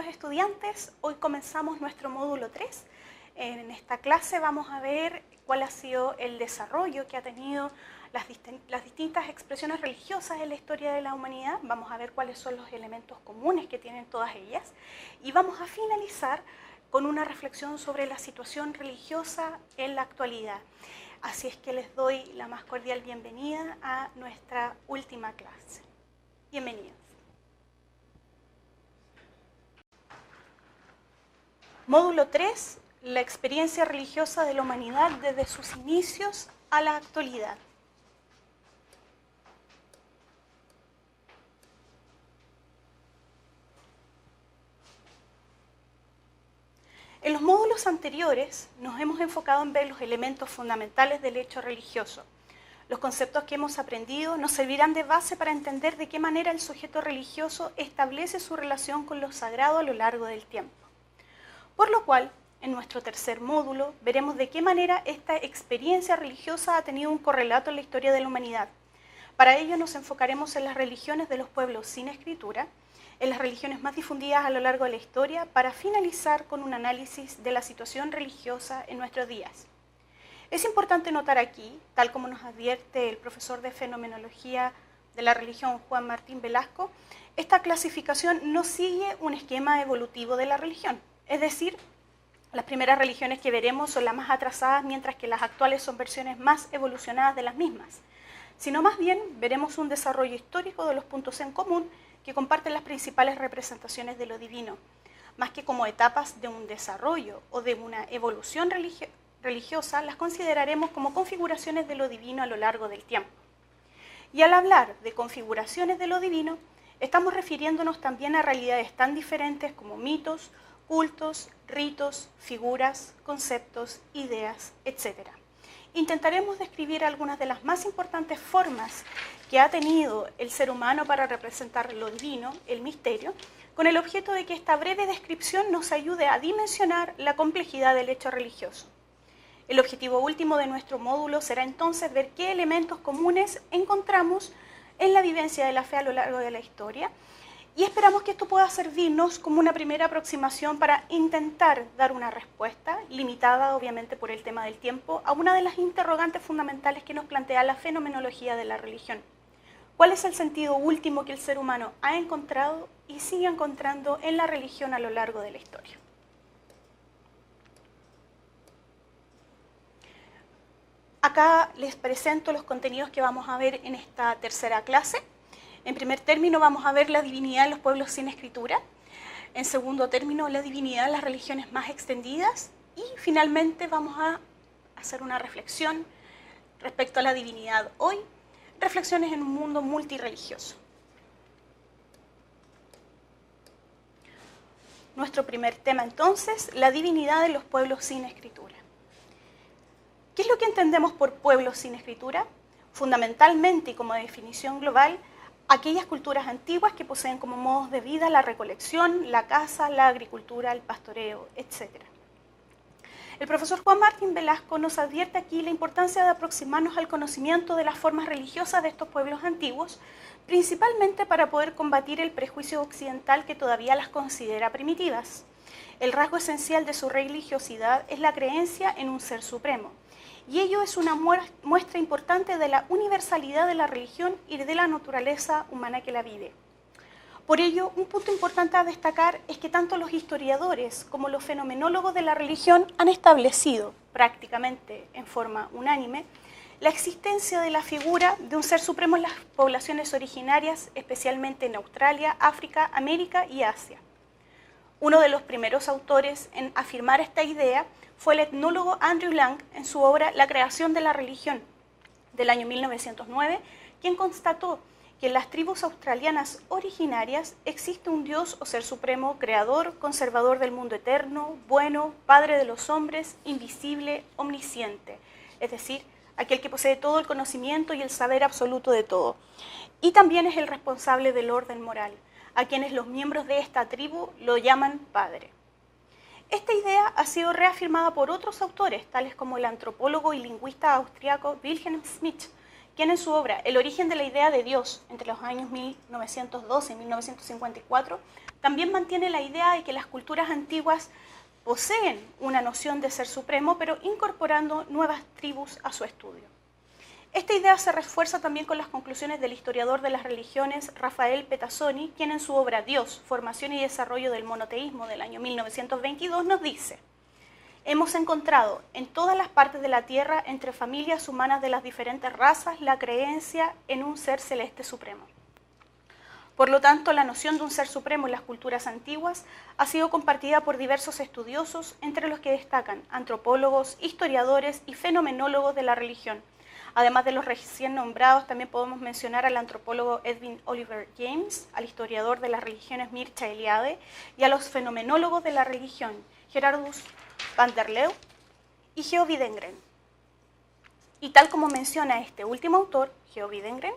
queridos estudiantes, hoy comenzamos nuestro módulo 3. En esta clase vamos a ver cuál ha sido el desarrollo que ha tenido las distintas expresiones religiosas en la historia de la humanidad. Vamos a ver cuáles son los elementos comunes que tienen todas ellas y vamos a finalizar con una reflexión sobre la situación religiosa en la actualidad. Así es que les doy la más cordial bienvenida a nuestra última clase. Bienvenidos. Módulo 3, la experiencia religiosa de la humanidad desde sus inicios a la actualidad. En los módulos anteriores nos hemos enfocado en ver los elementos fundamentales del hecho religioso. Los conceptos que hemos aprendido nos servirán de base para entender de qué manera el sujeto religioso establece su relación con lo sagrado a lo largo del tiempo. Por lo cual, en nuestro tercer módulo, veremos de qué manera esta experiencia religiosa ha tenido un correlato en la historia de la humanidad. Para ello nos enfocaremos en las religiones de los pueblos sin escritura, en las religiones más difundidas a lo largo de la historia, para finalizar con un análisis de la situación religiosa en nuestros días. Es importante notar aquí, tal como nos advierte el profesor de Fenomenología de la religión Juan Martín Velasco, esta clasificación no sigue un esquema evolutivo de la religión. Es decir, las primeras religiones que veremos son las más atrasadas, mientras que las actuales son versiones más evolucionadas de las mismas. Sino más bien veremos un desarrollo histórico de los puntos en común que comparten las principales representaciones de lo divino, más que como etapas de un desarrollo o de una evolución religiosa, las consideraremos como configuraciones de lo divino a lo largo del tiempo. Y al hablar de configuraciones de lo divino, estamos refiriéndonos también a realidades tan diferentes como mitos, cultos, ritos, figuras, conceptos, ideas, etc. Intentaremos describir algunas de las más importantes formas que ha tenido el ser humano para representar lo divino, el misterio, con el objeto de que esta breve descripción nos ayude a dimensionar la complejidad del hecho religioso. El objetivo último de nuestro módulo será entonces ver qué elementos comunes encontramos en la vivencia de la fe a lo largo de la historia, y esperamos que esto pueda servirnos como una primera aproximación para intentar dar una respuesta, limitada obviamente por el tema del tiempo, a una de las interrogantes fundamentales que nos plantea la fenomenología de la religión. ¿Cuál es el sentido último que el ser humano ha encontrado y sigue encontrando en la religión a lo largo de la historia? Acá les presento los contenidos que vamos a ver en esta tercera clase. En primer término vamos a ver la divinidad en los pueblos sin escritura. En segundo término, la divinidad en las religiones más extendidas. Y finalmente vamos a hacer una reflexión respecto a la divinidad hoy, reflexiones en un mundo multirreligioso. Nuestro primer tema entonces, la divinidad de los pueblos sin escritura. ¿Qué es lo que entendemos por pueblos sin escritura? Fundamentalmente y como definición global, aquellas culturas antiguas que poseen como modos de vida la recolección, la caza, la agricultura, el pastoreo, etc. El profesor Juan Martín Velasco nos advierte aquí la importancia de aproximarnos al conocimiento de las formas religiosas de estos pueblos antiguos, principalmente para poder combatir el prejuicio occidental que todavía las considera primitivas. El rasgo esencial de su religiosidad es la creencia en un ser supremo, y ello es una muestra importante de la universalidad de la religión y de la naturaleza humana que la vive. Por ello, un punto importante a destacar es que tanto los historiadores como los fenomenólogos de la religión han establecido, prácticamente en forma unánime, la existencia de la figura de un ser supremo en las poblaciones originarias, especialmente en Australia, África, América y Asia. Uno de los primeros autores en afirmar esta idea fue el etnólogo Andrew Lang en su obra La creación de la religión, del año 1909, quien constató que en las tribus australianas originarias existe un Dios o ser supremo, creador, conservador del mundo eterno, bueno, padre de los hombres, invisible, omnisciente, es decir, aquel que posee todo el conocimiento y el saber absoluto de todo. Y también es el responsable del orden moral, a quienes los miembros de esta tribu lo llaman padre. Esta idea ha sido reafirmada por otros autores, tales como el antropólogo y lingüista austriaco Wilhelm Schmidt, quien en su obra El origen de la idea de Dios, entre los años 1912 y 1954, también mantiene la idea de que las culturas antiguas poseen una noción de ser supremo, pero incorporando nuevas tribus a su estudio. Esta idea se refuerza también con las conclusiones del historiador de las religiones Rafael Pettazzoni, quien en su obra Dios, formación y desarrollo del monoteísmo del año 1922 nos dice: hemos encontrado en todas las partes de la Tierra, entre familias humanas de las diferentes razas, la creencia en un ser celeste supremo. Por lo tanto, la noción de un ser supremo en las culturas antiguas ha sido compartida por diversos estudiosos, entre los que destacan antropólogos, historiadores y fenomenólogos de la religión. Además de los recién nombrados, también podemos mencionar al antropólogo Edwin Oliver James, al historiador de las religiones Mircea Eliade y a los fenomenólogos de la religión Gerardus van der Leeuw y Geo Widengren. Y tal como menciona este último autor, Geo Widengren,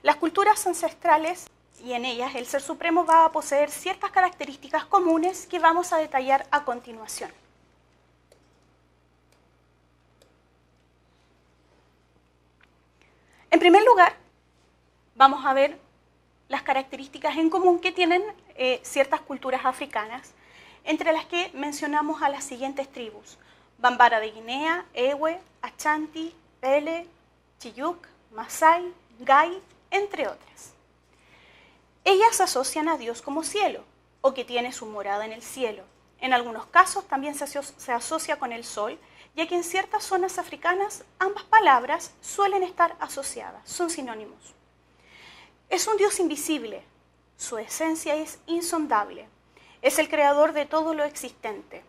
las culturas ancestrales y en ellas el ser supremo va a poseer ciertas características comunes que vamos a detallar a continuación. En primer lugar, vamos a ver las características en común que tienen ciertas culturas africanas, entre las que mencionamos a las siguientes tribus: Bambara de Guinea, Ewe, Achanti, Pele, Chiyuk, Masai, Gai, entre otras. Ellas asocian a Dios como cielo, o que tiene su morada en el cielo. En algunos casos también se asocia con el sol, ya que en ciertas zonas africanas ambas palabras suelen estar asociadas, son sinónimos. Es un Dios invisible, su esencia es insondable, es el creador de todo lo existente.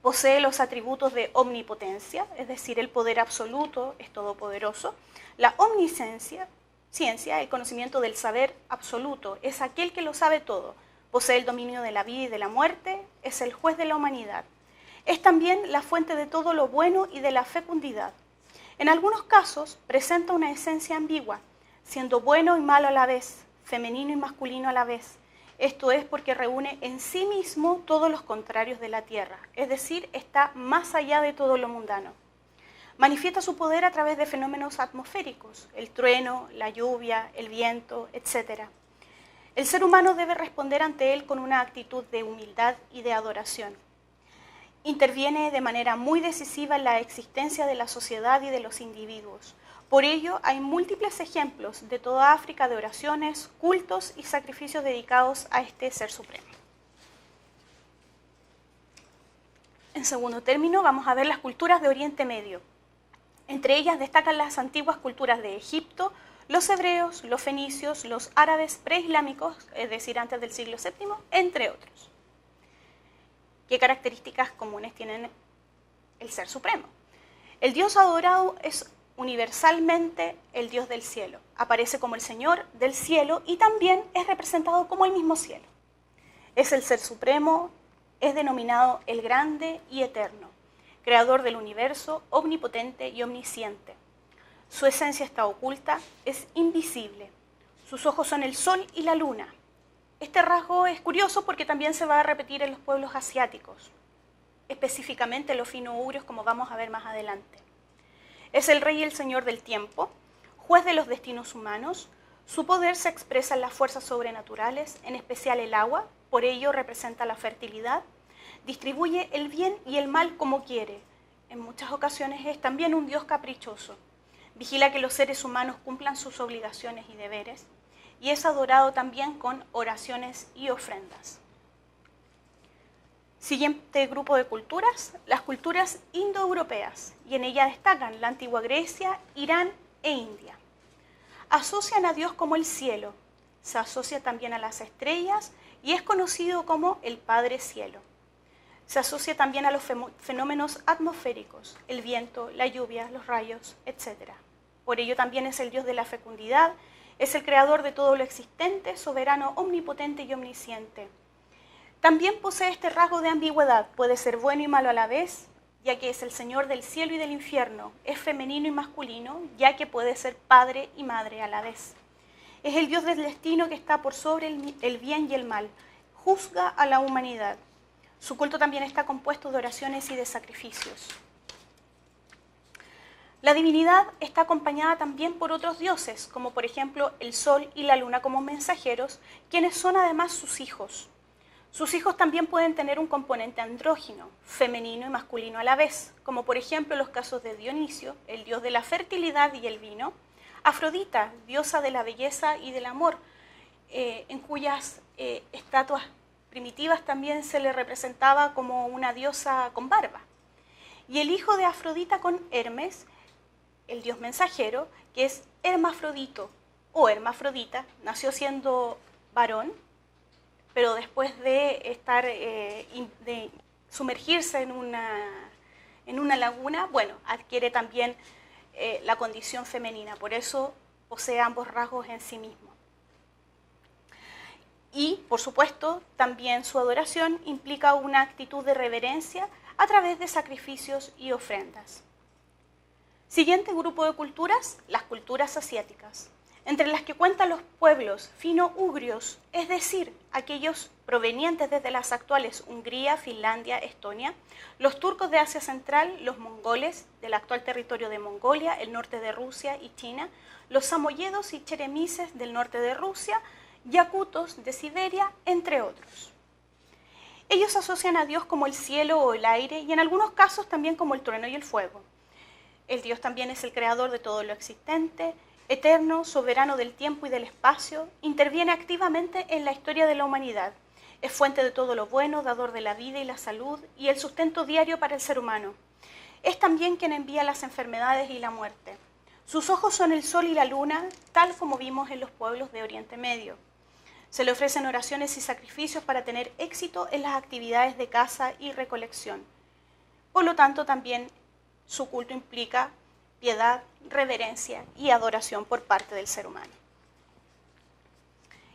Posee los atributos de omnipotencia, es decir, el poder absoluto, es todopoderoso, la omnisciencia, el conocimiento del saber absoluto, es aquel que lo sabe todo, posee el dominio de la vida y de la muerte, es el juez de la humanidad. Es también la fuente de todo lo bueno y de la fecundidad. En algunos casos presenta una esencia ambigua, siendo bueno y malo a la vez, femenino y masculino a la vez. Esto es porque reúne en sí mismo todos los contrarios de la tierra, es decir, está más allá de todo lo mundano. Manifiesta su poder a través de fenómenos atmosféricos, el trueno, la lluvia, el viento, etc. El ser humano debe responder ante él con una actitud de humildad y de adoración. Interviene de manera muy decisiva en la existencia de la sociedad y de los individuos. Por ello, hay múltiples ejemplos de toda África de oraciones, cultos y sacrificios dedicados a este ser supremo. En segundo término, vamos a ver las culturas de Oriente Medio. Entre ellas destacan las antiguas culturas de Egipto, los hebreos, los fenicios, los árabes preislámicos, es decir, antes del siglo VII, entre otros. ¿Qué características comunes tienen el ser supremo? El Dios adorado es universalmente el Dios del cielo. Aparece como el Señor del cielo y también es representado como el mismo cielo. Es el ser supremo, es denominado el grande y eterno, creador del universo, omnipotente y omnisciente. Su esencia está oculta, es invisible. Sus ojos son el sol y la luna. Este rasgo es curioso porque también se va a repetir en los pueblos asiáticos, específicamente en los fino-ugrios, como vamos a ver más adelante. Es el rey y el señor del tiempo, juez de los destinos humanos. Su poder se expresa en las fuerzas sobrenaturales, en especial el agua, por ello representa la fertilidad. Distribuye el bien y el mal como quiere. En muchas ocasiones es también un Dios caprichoso. Vigila que los seres humanos cumplan sus obligaciones y deberes. Y es adorado también con oraciones y ofrendas. Siguiente grupo de culturas, las culturas indoeuropeas, y en ellas destacan la antigua Grecia, Irán e India. Asocian a Dios como el cielo, se asocia también a las estrellas y es conocido como el Padre Cielo. Se asocia también a los fenómenos atmosféricos, el viento, la lluvia, los rayos, etc. Por ello también es el Dios de la fecundidad. Es el creador de todo lo existente, soberano, omnipotente y omnisciente. También posee este rasgo de ambigüedad, puede ser bueno y malo a la vez, ya que es el Señor del cielo y del infierno. Es femenino y masculino, ya que puede ser padre y madre a la vez. Es el Dios del destino que está por sobre el bien y el mal. Juzga a la humanidad. Su culto también está compuesto de oraciones y de sacrificios. La divinidad está acompañada también por otros dioses, como por ejemplo el sol y la luna como mensajeros, quienes son además sus hijos. Sus hijos también pueden tener un componente andrógino, femenino y masculino a la vez, como por ejemplo los casos de Dionisio, el dios de la fertilidad y el vino, Afrodita, diosa de la belleza y del amor, en cuyas estatuas primitivas también se le representaba como una diosa con barba. Y el hijo de Afrodita con Hermes, el dios mensajero, que es Hermafrodito o Hermafrodita, nació siendo varón, pero después de de sumergirse en una laguna, bueno, adquiere también la condición femenina, por eso posee ambos rasgos en sí mismo. Y, por supuesto, también su adoración implica una actitud de reverencia a través de sacrificios y ofrendas. Siguiente grupo de culturas, las culturas asiáticas, entre las que cuentan los pueblos fino-ugrios, es decir, aquellos provenientes desde las actuales Hungría, Finlandia, Estonia, los turcos de Asia Central, los mongoles del actual territorio de Mongolia, el norte de Rusia y China, los samoyedos y cheremises del norte de Rusia, yakutos de Siberia, entre otros. Ellos asocian a Dios como el cielo o el aire y en algunos casos también como el trueno y el fuego. El Dios también es el creador de todo lo existente, eterno, soberano del tiempo y del espacio, interviene activamente en la historia de la humanidad, es fuente de todo lo bueno, dador de la vida y la salud y el sustento diario para el ser humano. Es también quien envía las enfermedades y la muerte. Sus ojos son el sol y la luna, tal como vimos en los pueblos de Oriente Medio. Se le ofrecen oraciones y sacrificios para tener éxito en las actividades de caza y recolección. Por lo tanto, también su culto implica piedad, reverencia y adoración por parte del ser humano.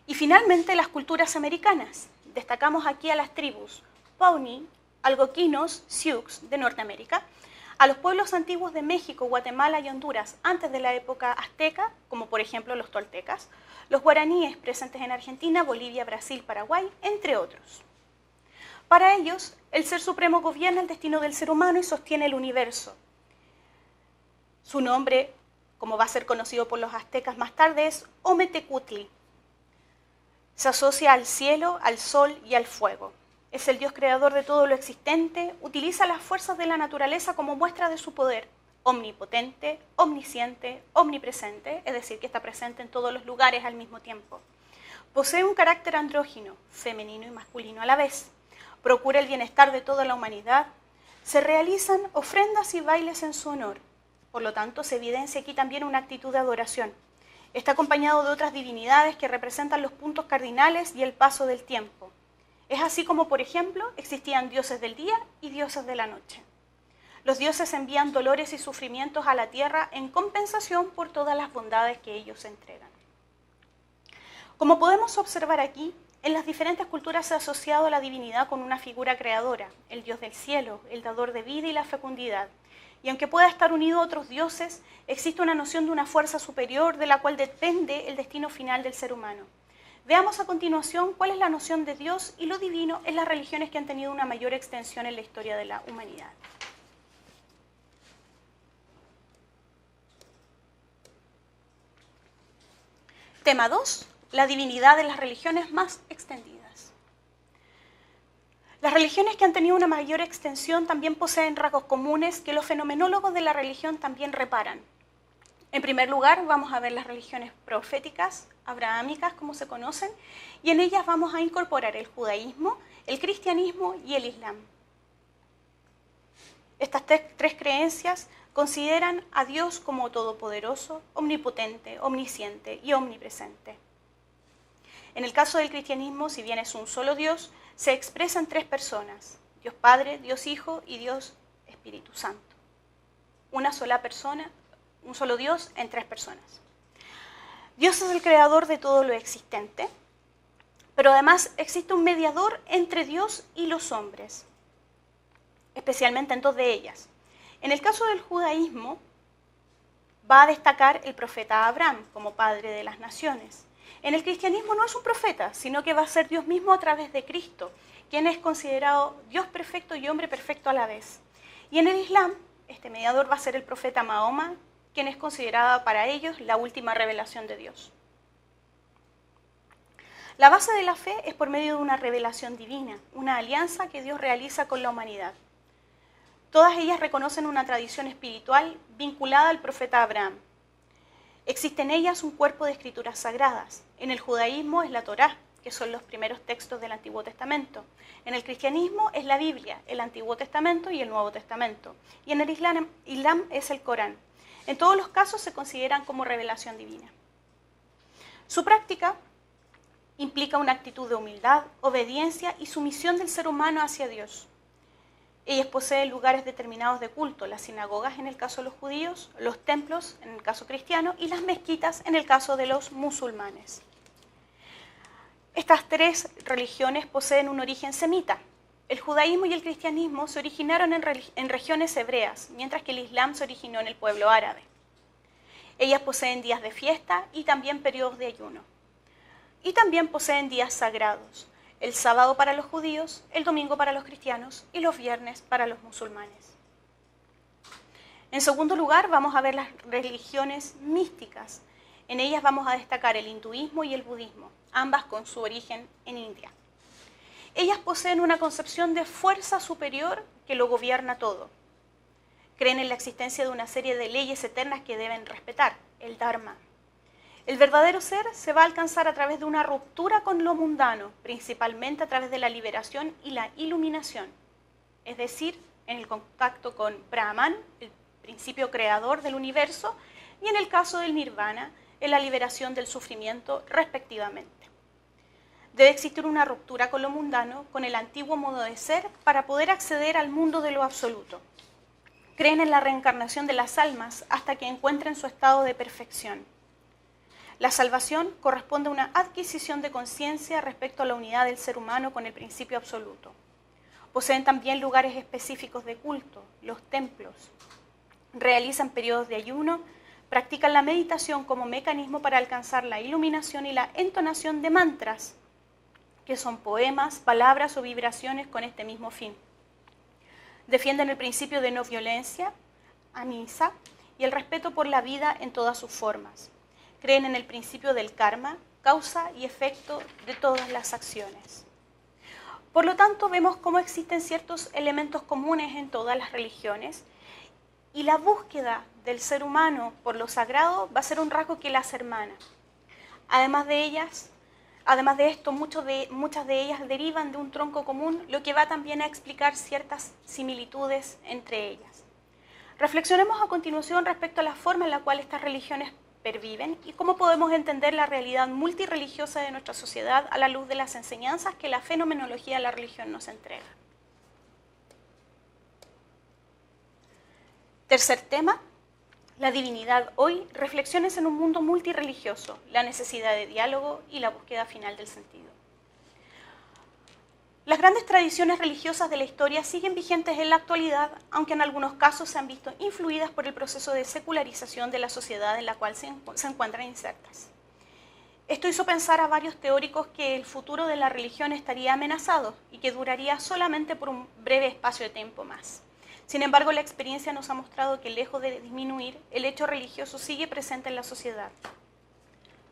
Y finalmente, las culturas americanas. Destacamos aquí a las tribus Pawnee, algonquinos, Sioux de Norteamérica, a los pueblos antiguos de México, Guatemala y Honduras antes de la época azteca, como por ejemplo los toltecas, los guaraníes presentes en Argentina, Bolivia, Brasil, Paraguay, entre otros. Para ellos, el Ser Supremo gobierna el destino del ser humano y sostiene el universo. Su nombre, como va a ser conocido por los aztecas más tarde, es Ometecutli. Se asocia al cielo, al sol y al fuego. Es el Dios creador de todo lo existente, utiliza las fuerzas de la naturaleza como muestra de su poder, omnipotente, omnisciente, omnipresente, es decir, que está presente en todos los lugares al mismo tiempo. Posee un carácter andrógino, femenino y masculino a la vez. Procura el bienestar de toda la humanidad. Se realizan ofrendas y bailes en su honor. Por lo tanto, se evidencia aquí también una actitud de adoración. Está acompañado de otras divinidades que representan los puntos cardinales y el paso del tiempo. Es así como, por ejemplo, existían dioses del día y dioses de la noche. Los dioses envían dolores y sufrimientos a la tierra en compensación por todas las bondades que ellos entregan. Como podemos observar aquí, en las diferentes culturas se ha asociado a la divinidad con una figura creadora, el dios del cielo, el dador de vida y la fecundidad. Y aunque pueda estar unido a otros dioses, existe una noción de una fuerza superior de la cual depende el destino final del ser humano. Veamos a continuación cuál es la noción de Dios y lo divino en las religiones que han tenido una mayor extensión en la historia de la humanidad. Tema 2. La divinidad de las religiones más extendidas. Las religiones que han tenido una mayor extensión también poseen rasgos comunes que los fenomenólogos de la religión también reparan. En primer lugar, vamos a ver las religiones proféticas, abrahámicas, como se conocen, y en ellas vamos a incorporar el judaísmo, el cristianismo y el islam. Estas tres creencias consideran a Dios como todopoderoso, omnipotente, omnisciente y omnipresente. En el caso del cristianismo, si bien es un solo Dios, se expresa en tres personas: Dios Padre, Dios Hijo y Dios Espíritu Santo. Una sola persona, un solo Dios en tres personas. Dios es el creador de todo lo existente, pero además existe un mediador entre Dios y los hombres, especialmente en dos de ellas. En el caso del judaísmo, va a destacar el profeta Abraham como padre de las naciones. En el cristianismo no es un profeta, sino que va a ser Dios mismo a través de Cristo, quien es considerado Dios perfecto y hombre perfecto a la vez. Y en el islam, este mediador va a ser el profeta Mahoma, quien es considerada para ellos la última revelación de Dios. La base de la fe es por medio de una revelación divina, una alianza que Dios realiza con la humanidad. Todas ellas reconocen una tradición espiritual vinculada al profeta Abraham. Existe en ellas un cuerpo de escrituras sagradas. En el judaísmo es la Torá, que son los primeros textos del Antiguo Testamento. En el cristianismo es la Biblia, el Antiguo Testamento y el Nuevo Testamento. Y en el Islam es el Corán. En todos los casos se consideran como revelación divina. Su práctica implica una actitud de humildad, obediencia y sumisión del ser humano hacia Dios. Ellas poseen lugares determinados de culto, las sinagogas en el caso de los judíos, los templos en el caso cristiano y las mezquitas en el caso de los musulmanes. Estas tres religiones poseen un origen semita. El judaísmo y el cristianismo se originaron en regiones hebreas, mientras que el Islam se originó en el pueblo árabe. Ellas poseen días de fiesta y también periodos de ayuno. Y también poseen días sagrados, el sábado para los judíos, el domingo para los cristianos y los viernes para los musulmanes. En segundo lugar, vamos a ver las religiones místicas. En ellas vamos a destacar el hinduismo y el budismo, ambas con su origen en India. Ellas poseen una concepción de fuerza superior que lo gobierna todo. Creen en la existencia de una serie de leyes eternas que deben respetar, el Dharma. El verdadero ser se va a alcanzar a través de una ruptura con lo mundano, principalmente a través de la liberación y la iluminación, es decir, en el contacto con Brahman, el principio creador del universo, y en el caso del Nirvana, en la liberación del sufrimiento, respectivamente. Debe existir una ruptura con lo mundano, con el antiguo modo de ser, para poder acceder al mundo de lo absoluto. Creen en la reencarnación de las almas hasta que encuentren su estado de perfección. La salvación corresponde a una adquisición de conciencia respecto a la unidad del ser humano con el principio absoluto. Poseen también lugares específicos de culto, los templos. Realizan periodos de ayuno, practican la meditación como mecanismo para alcanzar la iluminación y la entonación de mantras, que son poemas, palabras o vibraciones con este mismo fin. Defienden el principio de no violencia, ahimsa, y el respeto por la vida en todas sus formas. Creen en el principio del karma, causa y efecto de todas las acciones. Por lo tanto, vemos cómo existen ciertos elementos comunes en todas las religiones y la búsqueda del ser humano por lo sagrado va a ser un rasgo que las hermana. Además de esto, muchas de ellas derivan de un tronco común, lo que va también a explicar ciertas similitudes entre ellas. Reflexionemos a continuación respecto a la forma en la cual estas religiones perviven y cómo podemos entender la realidad multirreligiosa de nuestra sociedad a la luz de las enseñanzas que la fenomenología de la religión nos entrega. Tercer tema, la divinidad hoy, reflexiones en un mundo multirreligioso, la necesidad de diálogo y la búsqueda final del sentido. Las grandes tradiciones religiosas de la historia siguen vigentes en la actualidad, aunque en algunos casos se han visto influidas por el proceso de secularización de la sociedad en la cual se encuentran insertas. Esto hizo pensar a varios teóricos que el futuro de la religión estaría amenazado y que duraría solamente por un breve espacio de tiempo más. Sin embargo, la experiencia nos ha mostrado que lejos de disminuir, el hecho religioso sigue presente en la sociedad.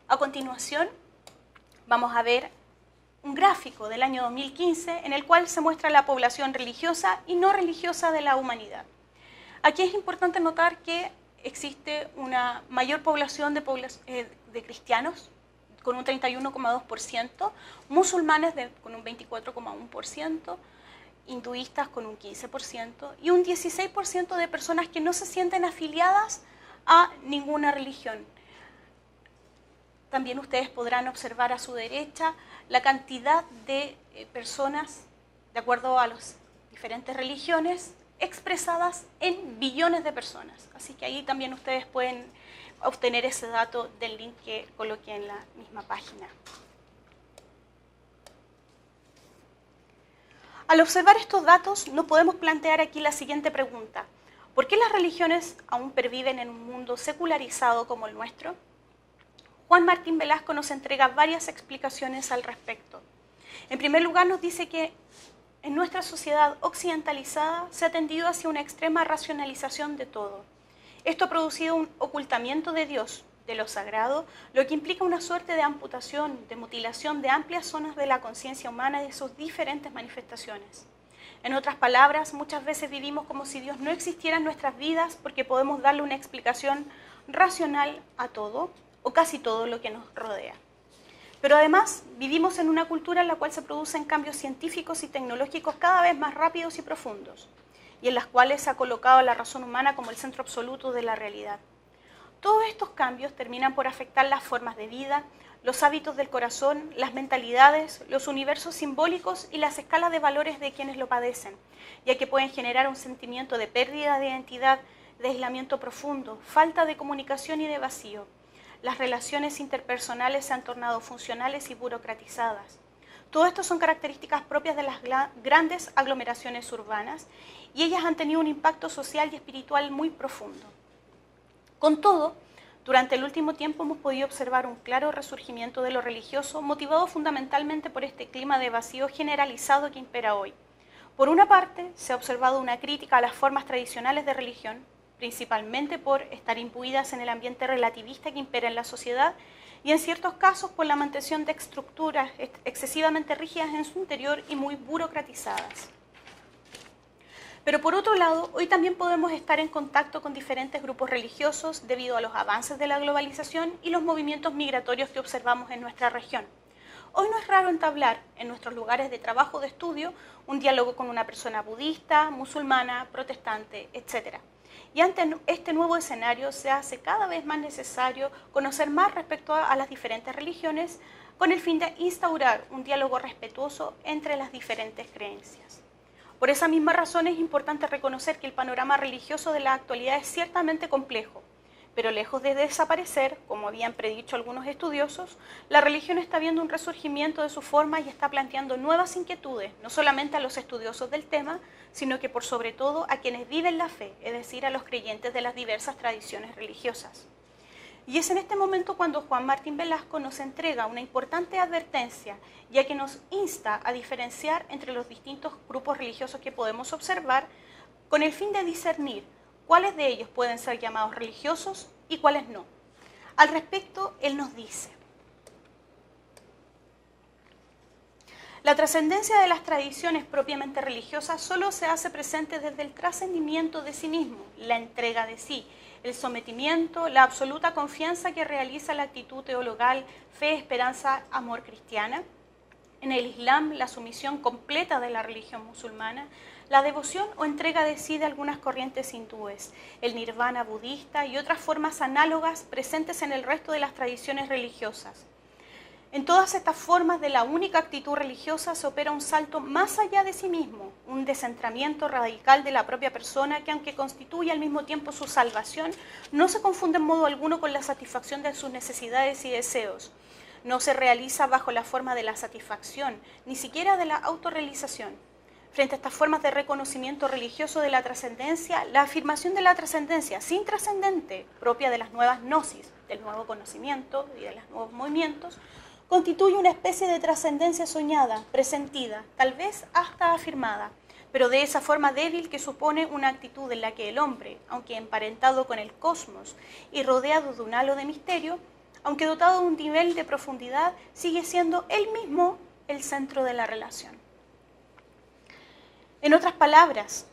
A continuación, vamos a ver un gráfico del año 2015 en el cual se muestra la población religiosa y no religiosa de la humanidad. Aquí es importante notar que existe una mayor población de cristianos con un 31,2%, musulmanes con un 24,1%, hinduistas con un 15% y un 16% de personas que no se sienten afiliadas a ninguna religión. También ustedes podrán observar a su derecha la cantidad de personas, de acuerdo a las diferentes religiones, expresadas en billones de personas. Así que ahí también ustedes pueden obtener ese dato del link que coloqué en la misma página. Al observar estos datos, nos podemos plantear aquí la siguiente pregunta. ¿Por qué las religiones aún perviven en un mundo secularizado como el nuestro? Juan Martín Velasco nos entrega varias explicaciones al respecto. En primer lugar, nos dice que en nuestra sociedad occidentalizada se ha tendido hacia una extrema racionalización de todo. Esto ha producido un ocultamiento de Dios, de lo sagrado, lo que implica una suerte de amputación, de mutilación de amplias zonas de la conciencia humana y de sus diferentes manifestaciones. En otras palabras, muchas veces vivimos como si Dios no existiera en nuestras vidas porque podemos darle una explicación racional a todo o casi todo lo que nos rodea. Pero además vivimos en una cultura en la cual se producen cambios científicos y tecnológicos cada vez más rápidos y profundos, y en las cuales se ha colocado a la razón humana como el centro absoluto de la realidad. Todos estos cambios terminan por afectar las formas de vida, los hábitos del corazón, las mentalidades, los universos simbólicos y las escalas de valores de quienes lo padecen, ya que pueden generar un sentimiento de pérdida de identidad, de aislamiento profundo, falta de comunicación y de vacío. Las relaciones interpersonales se han tornado funcionales y burocratizadas. Todo esto son características propias de las grandes aglomeraciones urbanas y ellas han tenido un impacto social y espiritual muy profundo. Con todo, durante el último tiempo hemos podido observar un claro resurgimiento de lo religioso, motivado fundamentalmente por este clima de vacío generalizado que impera hoy. Por una parte, se ha observado una crítica a las formas tradicionales de religión, principalmente por estar imbuidas en el ambiente relativista que impera en la sociedad y en ciertos casos por la mantención de estructuras excesivamente rígidas en su interior y muy burocratizadas. Pero por otro lado, hoy también podemos estar en contacto con diferentes grupos religiosos debido a los avances de la globalización y los movimientos migratorios que observamos en nuestra región. Hoy no es raro entablar en nuestros lugares de trabajo o de estudio un diálogo con una persona budista, musulmana, protestante, etc. Y ante este nuevo escenario se hace cada vez más necesario conocer más respecto a las diferentes religiones con el fin de instaurar un diálogo respetuoso entre las diferentes creencias. Por esa misma razón es importante reconocer que el panorama religioso de la actualidad es ciertamente complejo, pero lejos de desaparecer, como habían predicho algunos estudiosos, la religión está viendo un resurgimiento de su forma y está planteando nuevas inquietudes, no solamente a los estudiosos del tema, sino que por sobre todo a quienes viven la fe, es decir, a los creyentes de las diversas tradiciones religiosas. Y es en este momento cuando Juan Martín Velasco nos entrega una importante advertencia, ya que nos insta a diferenciar entre los distintos grupos religiosos que podemos observar, con el fin de discernir cuáles de ellos pueden ser llamados religiosos y cuáles no. Al respecto, él nos dice: la trascendencia de las tradiciones propiamente religiosas solo se hace presente desde el trascendimiento de sí mismo, la entrega de sí, el sometimiento, la absoluta confianza que realiza la actitud teologal, fe, esperanza, amor cristiana. En el Islam, la sumisión completa de la religión musulmana, la devoción o entrega de sí de algunas corrientes hindúes, el nirvana budista y otras formas análogas presentes en el resto de las tradiciones religiosas. En todas estas formas de la única actitud religiosa se opera un salto más allá de sí mismo, un descentramiento radical de la propia persona que, aunque constituye al mismo tiempo su salvación, no se confunde en modo alguno con la satisfacción de sus necesidades y deseos. No se realiza bajo la forma de la satisfacción, ni siquiera de la autorrealización. Frente a estas formas de reconocimiento religioso de la trascendencia, la afirmación de la trascendencia sin trascendente, propia de las nuevas gnosis, del nuevo conocimiento y de los nuevos movimientos, constituye una especie de trascendencia soñada, presentida, tal vez hasta afirmada, pero de esa forma débil que supone una actitud en la que el hombre, aunque emparentado con el cosmos y rodeado de un halo de misterio, aunque dotado de un nivel de profundidad, sigue siendo él mismo el centro de la relación. En otras palabras,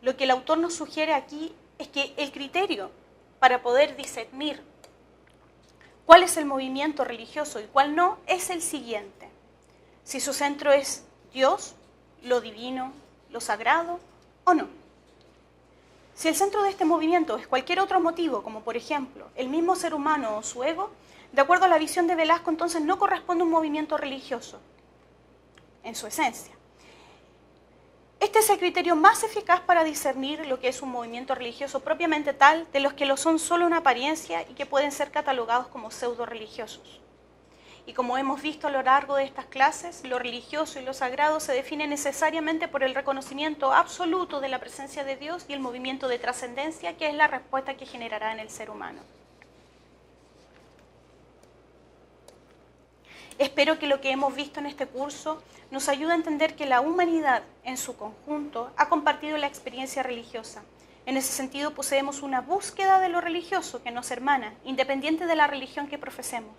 lo que el autor nos sugiere aquí es que el criterio para poder discernir cuál es el movimiento religioso y cuál no es el siguiente: si su centro es Dios, lo divino, lo sagrado o no. Si el centro de este movimiento es cualquier otro motivo, como por ejemplo el mismo ser humano o su ego, de acuerdo a la visión de Velasco, entonces no corresponde a un movimiento religioso en su esencia. Este es el criterio más eficaz para discernir lo que es un movimiento religioso propiamente tal, de los que lo son solo una apariencia y que pueden ser catalogados como pseudo-religiosos. Y como hemos visto a lo largo de estas clases, lo religioso y lo sagrado se define necesariamente por el reconocimiento absoluto de la presencia de Dios y el movimiento de trascendencia, que es la respuesta que generará en el ser humano. Espero que lo que hemos visto en este curso nos ayude a entender que la humanidad en su conjunto ha compartido la experiencia religiosa. En ese sentido, poseemos una búsqueda de lo religioso que nos hermana, independiente de la religión que profesemos.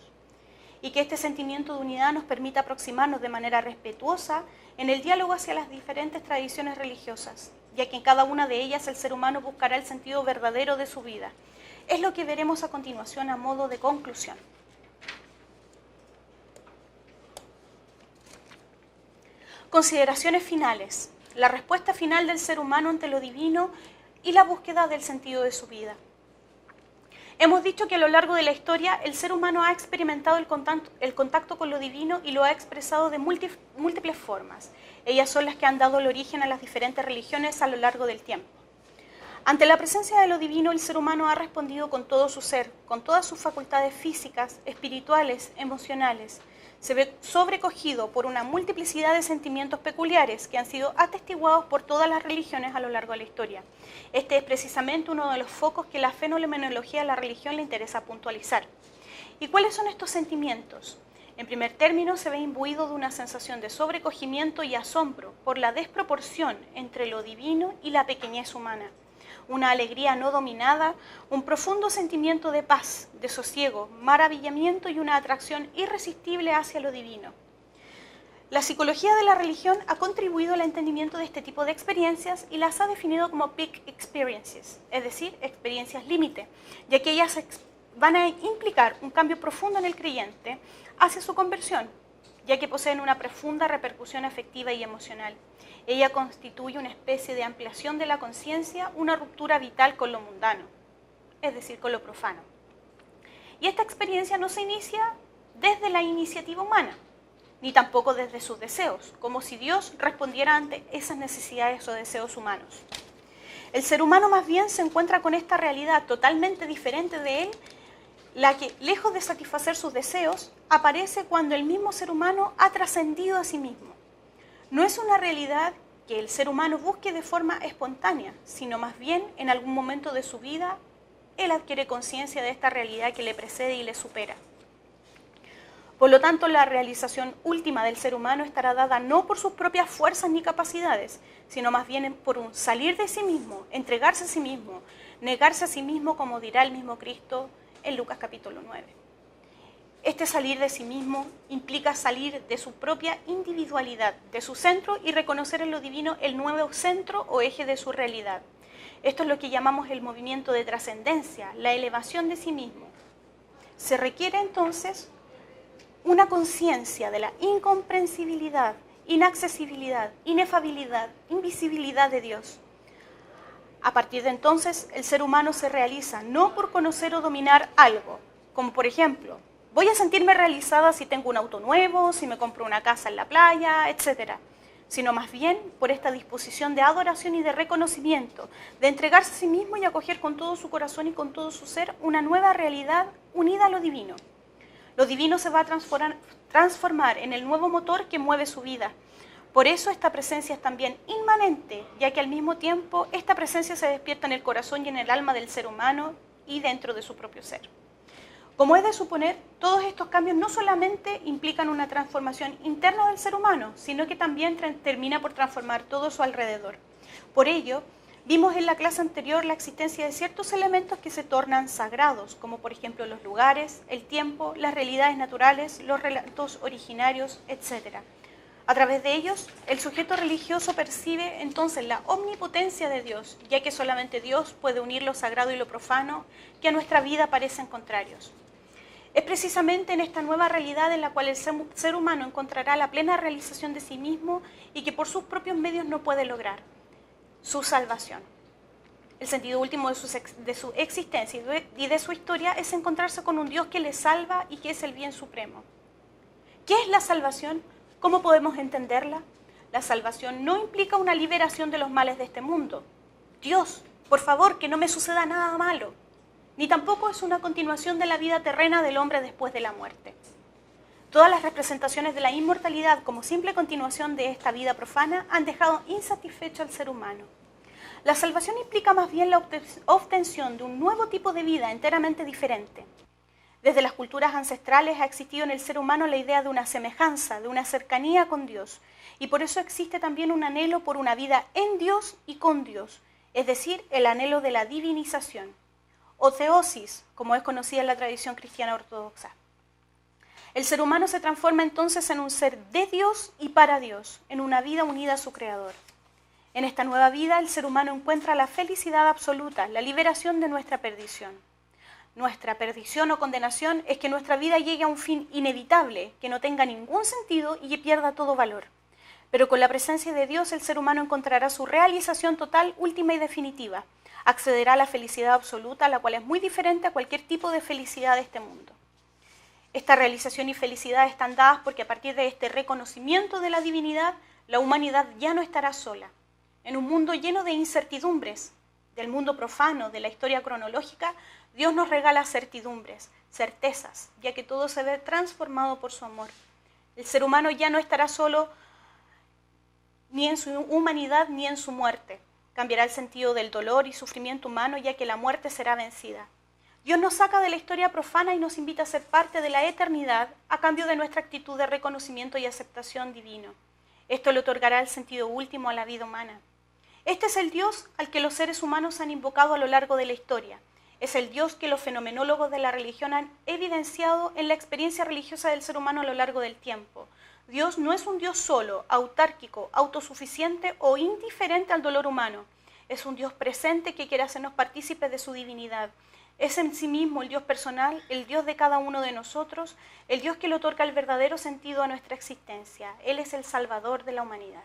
Y que este sentimiento de unidad nos permita aproximarnos de manera respetuosa en el diálogo hacia las diferentes tradiciones religiosas, ya que en cada una de ellas el ser humano buscará el sentido verdadero de su vida. Es lo que veremos a continuación a modo de conclusión. Consideraciones finales. La respuesta final del ser humano ante lo divino y la búsqueda del sentido de su vida. Hemos dicho que a lo largo de la historia el ser humano ha experimentado el contacto con lo divino y lo ha expresado de múltiples formas. Ellas son las que han dado el origen a las diferentes religiones a lo largo del tiempo. Ante la presencia de lo divino, el ser humano ha respondido con todo su ser, con todas sus facultades físicas, espirituales, emocionales. Se ve sobrecogido por una multiplicidad de sentimientos peculiares que han sido atestiguados por todas las religiones a lo largo de la historia. Este es precisamente uno de los focos que la fenomenología de la religión le interesa puntualizar. ¿Y cuáles son estos sentimientos? En primer término, se ve imbuido de una sensación de sobrecogimiento y asombro por la desproporción entre lo divino y la pequeñez humana. Una alegría no dominada, un profundo sentimiento de paz, de sosiego, maravillamiento y una atracción irresistible hacia lo divino. La psicología de la religión ha contribuido al entendimiento de este tipo de experiencias y las ha definido como peak experiences, es decir, experiencias límite, ya que ellas van a implicar un cambio profundo en el creyente hacia su conversión, ya que poseen una profunda repercusión afectiva y emocional. Ella constituye una especie de ampliación de la conciencia, una ruptura vital con lo mundano, es decir, con lo profano. Y esta experiencia no se inicia desde la iniciativa humana, ni tampoco desde sus deseos, como si Dios respondiera ante esas necesidades o deseos humanos. El ser humano más bien se encuentra con esta realidad totalmente diferente de él, la que, lejos de satisfacer sus deseos, aparece cuando el mismo ser humano ha trascendido a sí mismo. No es una realidad que el ser humano busque de forma espontánea, sino más bien en algún momento de su vida, él adquiere conciencia de esta realidad que le precede y le supera. Por lo tanto, la realización última del ser humano estará dada no por sus propias fuerzas ni capacidades, sino más bien por un salir de sí mismo, entregarse a sí mismo, negarse a sí mismo, como dirá el mismo Cristo en Lucas capítulo 9. Este salir de sí mismo implica salir de su propia individualidad, de su centro, y reconocer en lo divino el nuevo centro o eje de su realidad. Esto es lo que llamamos el movimiento de trascendencia, la elevación de sí mismo. Se requiere entonces una conciencia de la incomprensibilidad, inaccesibilidad, inefabilidad, invisibilidad de Dios. A partir de entonces, el ser humano se realiza no por conocer o dominar algo, como por ejemplo, voy a sentirme realizada si tengo un auto nuevo, si me compro una casa en la playa, etc., sino más bien por esta disposición de adoración y de reconocimiento, de entregarse a sí mismo y acoger con todo su corazón y con todo su ser una nueva realidad unida a lo divino. Lo divino se va a transformar en el nuevo motor que mueve su vida. Por eso esta presencia es también inmanente, ya que al mismo tiempo esta presencia se despierta en el corazón y en el alma del ser humano y dentro de su propio ser. Como es de suponer, todos estos cambios no solamente implican una transformación interna del ser humano, sino que también termina por transformar todo su alrededor. Por ello, vimos en la clase anterior la existencia de ciertos elementos que se tornan sagrados, como por ejemplo los lugares, el tiempo, las realidades naturales, los relatos originarios, etc. A través de ellos, el sujeto religioso percibe entonces la omnipotencia de Dios, ya que solamente Dios puede unir lo sagrado y lo profano, que a nuestra vida parecen contrarios. Es precisamente en esta nueva realidad en la cual el ser humano encontrará la plena realización de sí mismo y que por sus propios medios no puede lograr: su salvación. El sentido último de su existencia y de su historia es encontrarse con un Dios que le salva y que es el bien supremo. ¿Qué es la salvación? ¿Cómo podemos entenderla? La salvación no implica una liberación de los males de este mundo. Dios, por favor, que no me suceda nada malo. Ni tampoco es una continuación de la vida terrena del hombre después de la muerte. Todas las representaciones de la inmortalidad como simple continuación de esta vida profana han dejado insatisfecho al ser humano. La salvación implica más bien la obtención de un nuevo tipo de vida enteramente diferente. Desde las culturas ancestrales ha existido en el ser humano la idea de una semejanza, de una cercanía con Dios. Y por eso existe también un anhelo por una vida en Dios y con Dios, es decir, el anhelo de la divinización, o teosis, como es conocida en la tradición cristiana ortodoxa. El ser humano se transforma entonces en un ser de Dios y para Dios, en una vida unida a su Creador. En esta nueva vida, el ser humano encuentra la felicidad absoluta, la liberación de nuestra perdición. Nuestra perdición o condenación es que nuestra vida llegue a un fin inevitable, que no tenga ningún sentido y que pierda todo valor. Pero con la presencia de Dios, el ser humano encontrará su realización total, última y definitiva. Accederá a la felicidad absoluta, la cual es muy diferente a cualquier tipo de felicidad de este mundo. Esta realización y felicidad están dadas porque a partir de este reconocimiento de la divinidad, la humanidad ya no estará sola. En un mundo lleno de incertidumbres, del mundo profano, de la historia cronológica, Dios nos regala certidumbres, certezas, ya que todo se ve transformado por su amor. El ser humano ya no estará solo ni en su humanidad ni en su muerte. Cambiará el sentido del dolor y sufrimiento humano, ya que la muerte será vencida. Dios nos saca de la historia profana y nos invita a ser parte de la eternidad a cambio de nuestra actitud de reconocimiento y aceptación divino. Esto le otorgará el sentido último a la vida humana. Este es el Dios al que los seres humanos han invocado a lo largo de la historia. Es el Dios que los fenomenólogos de la religión han evidenciado en la experiencia religiosa del ser humano a lo largo del tiempo. Dios no es un Dios solo, autárquico, autosuficiente o indiferente al dolor humano. Es un Dios presente que quiere hacernos partícipes de su divinidad. Es en sí mismo el Dios personal, el Dios de cada uno de nosotros, el Dios que le otorga el verdadero sentido a nuestra existencia. Él es el Salvador de la humanidad.